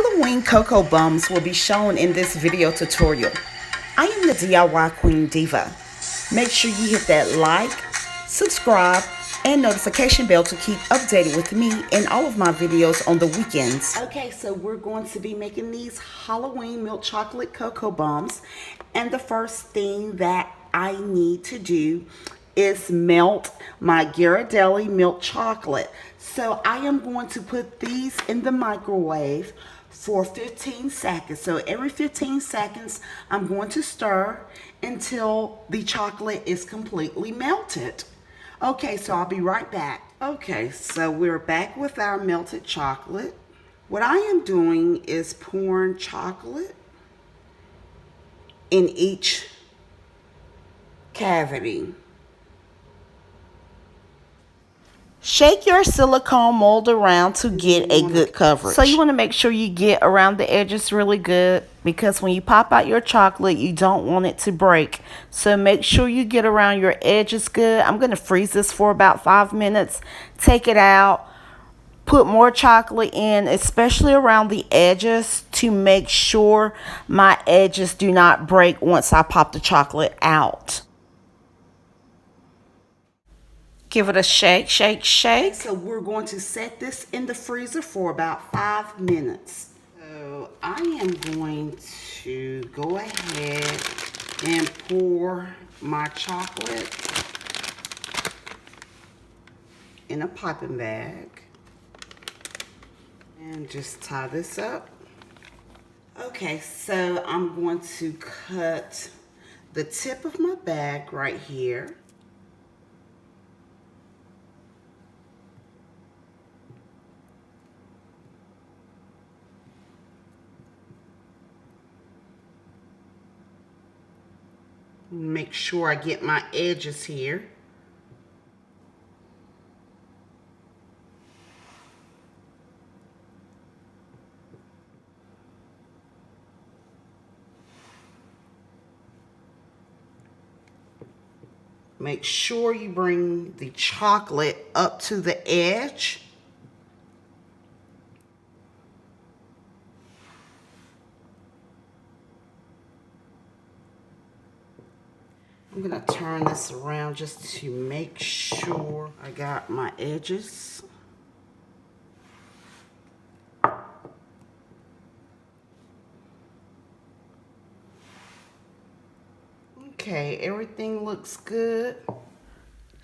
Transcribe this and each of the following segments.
Halloween cocoa bums will be shown in this video tutorial. I am the DIY Queen Diva. Make sure you hit that like, subscribe, and notification bell to keep updated with me and all of my videos on the weekends. Okay, so we're going to be making these Halloween milk chocolate cocoa bums. And the first thing that I need to do is melt my Ghirardelli milk chocolate. So I am going to put these in the microwave for 15 seconds. So every 15 seconds, I'm going to stir until the chocolate is completely melted. Okay, so I'll be right back. Okay, so we're back with our melted chocolate. What I am doing is pouring chocolate in each cavity. Shake your silicone mold around to get a good coverage. So you want to make sure you get around the edges really good, because when you pop out your chocolate, you don't want it to break. So make sure you get around your edges good. I'm going to freeze this for about 5 minutes. Take it out. Put more chocolate in, especially around the edges, to make sure my edges do not break once I pop the chocolate out. Give it a shake, shake, shake. So we're going to set this in the freezer for about 5 minutes. So I am going to go ahead and pour my chocolate in a piping bag. And just tie this up. Okay, so I'm going to cut the tip of my bag right here. Make sure I get my edges here. Make sure you bring the chocolate up to the edge. I'm going to turn this around just to make sure I got my edges. Okay, everything looks good.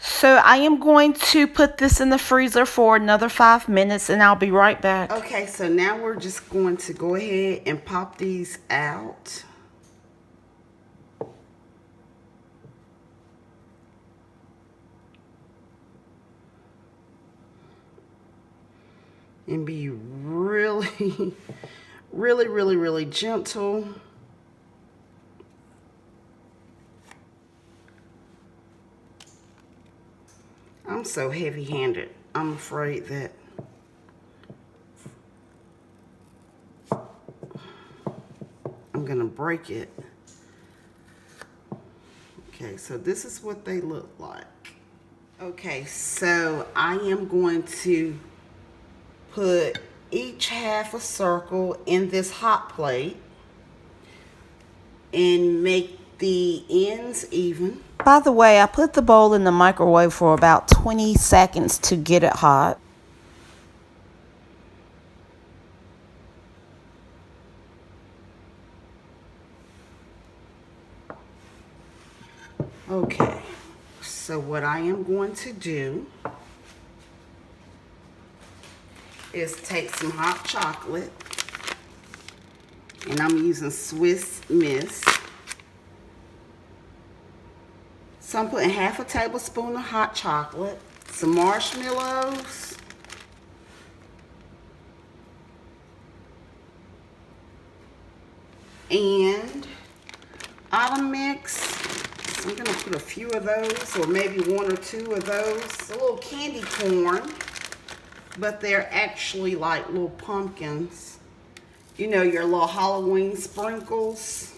So I am going to put this in the freezer for another 5 minutes, and I'll be right back. Okay, so now we're just going to go ahead and pop these out. And be really, really gentle. I'm so heavy-handed. I'm afraid that I'm gonna break it. Okay, so this is what they look like. Okay, so I am going to put each half a circle in this hot plate and make the ends even. By the way, I put the bowl in the microwave for about 20 seconds to get it hot. Okay, so what I am going to do is take some hot chocolate, and I'm using Swiss Miss. So I'm putting half a tablespoon of hot chocolate, some marshmallows, and Autumn Mix. So I'm gonna put a few of those, or maybe 1 or 2 of those. A little candy corn, but they're actually like little pumpkins. You know, your little Halloween sprinkles.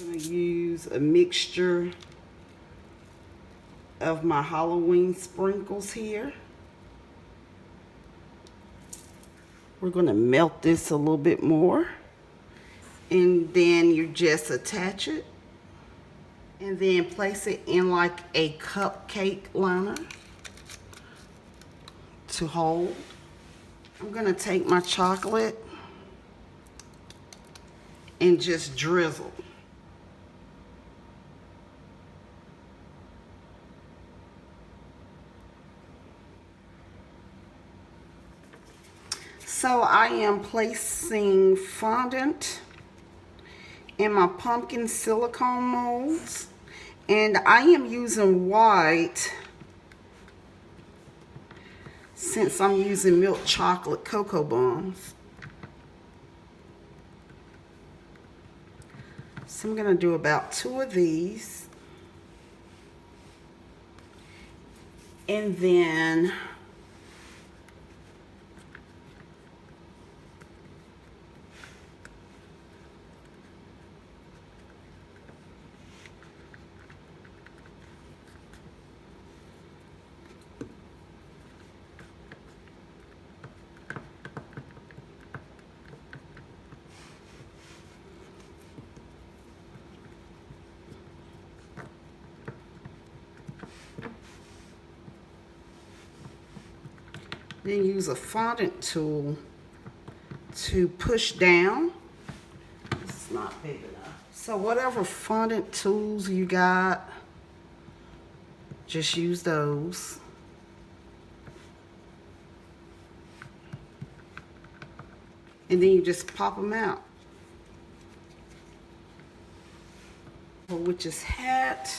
I'm gonna use a mixture of my Halloween sprinkles here. We're going to melt this a little bit more. And then you just attach it. And then place it in like a cupcake liner to hold. I'm going to take my chocolate and just drizzle. So I am placing fondant in my pumpkin silicone molds, and I am using white since I'm using milk chocolate cocoa bombs. So I'm going to do about 2 of these, and then use a fondant tool to push down. This is not big enough. So whatever fondant tools you got, just use those. And then you just pop them out. A witch's hat.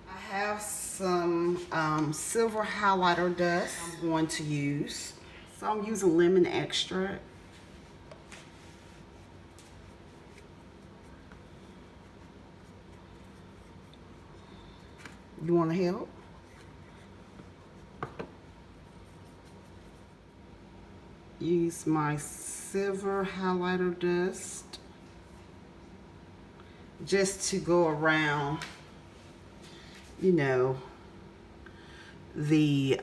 I have some silver highlighter dust I'm going to use. So I'm using lemon extract. You want to help? Use my silver highlighter dust just to go around, you know, the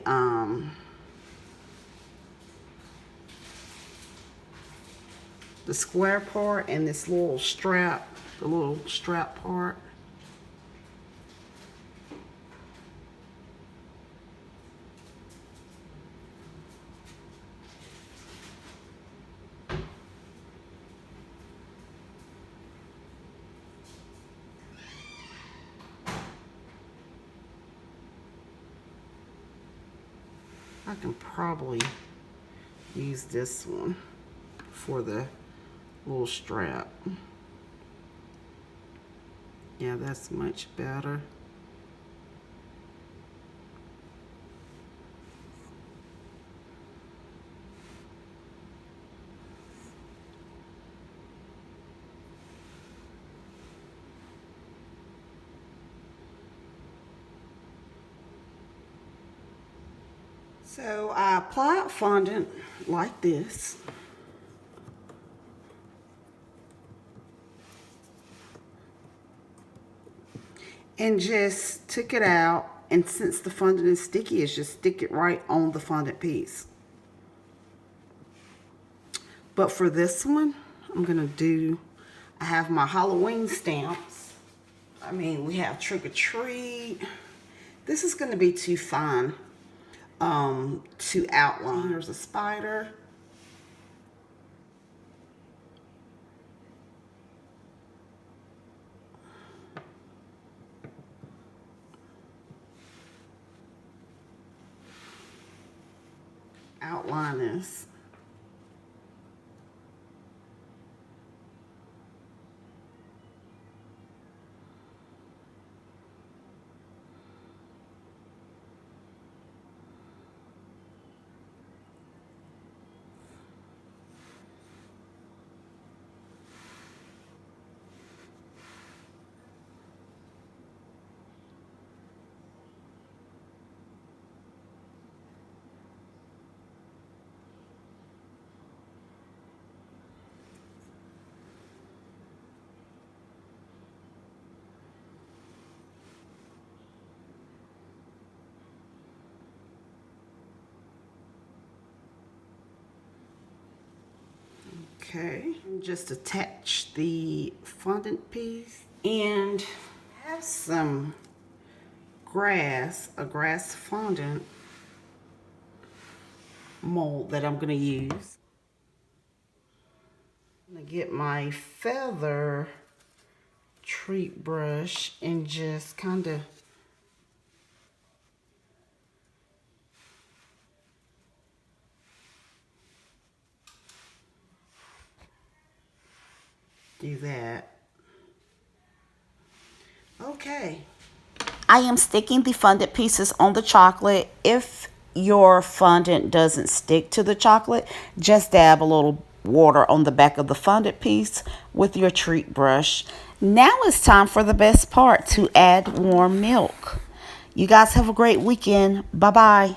square part and this little strap, the little strap part. I can probably use this one for the little strap. Yeah, that's much better. So I apply fondant like this. And just took it out, and since the fondant is sticky, it's just stick it right on the fondant piece. But for this one, I'm gonna do, I have my Halloween stamps. I mean, we have Trick or Treat. This is gonna be too fine to outline. Here's a spider. Outline this. Okay, just attach the fondant piece and have some a grass fondant mold that I'm gonna use. I'm gonna get my feather treat brush and just kind of do that. Okay. I am sticking the fondant pieces on the chocolate. If your fondant doesn't stick to the chocolate, just dab a little water on the back of the fondant piece with your treat brush. Now it's time for the best part, to add warm milk. You guys have a great weekend. Bye-bye.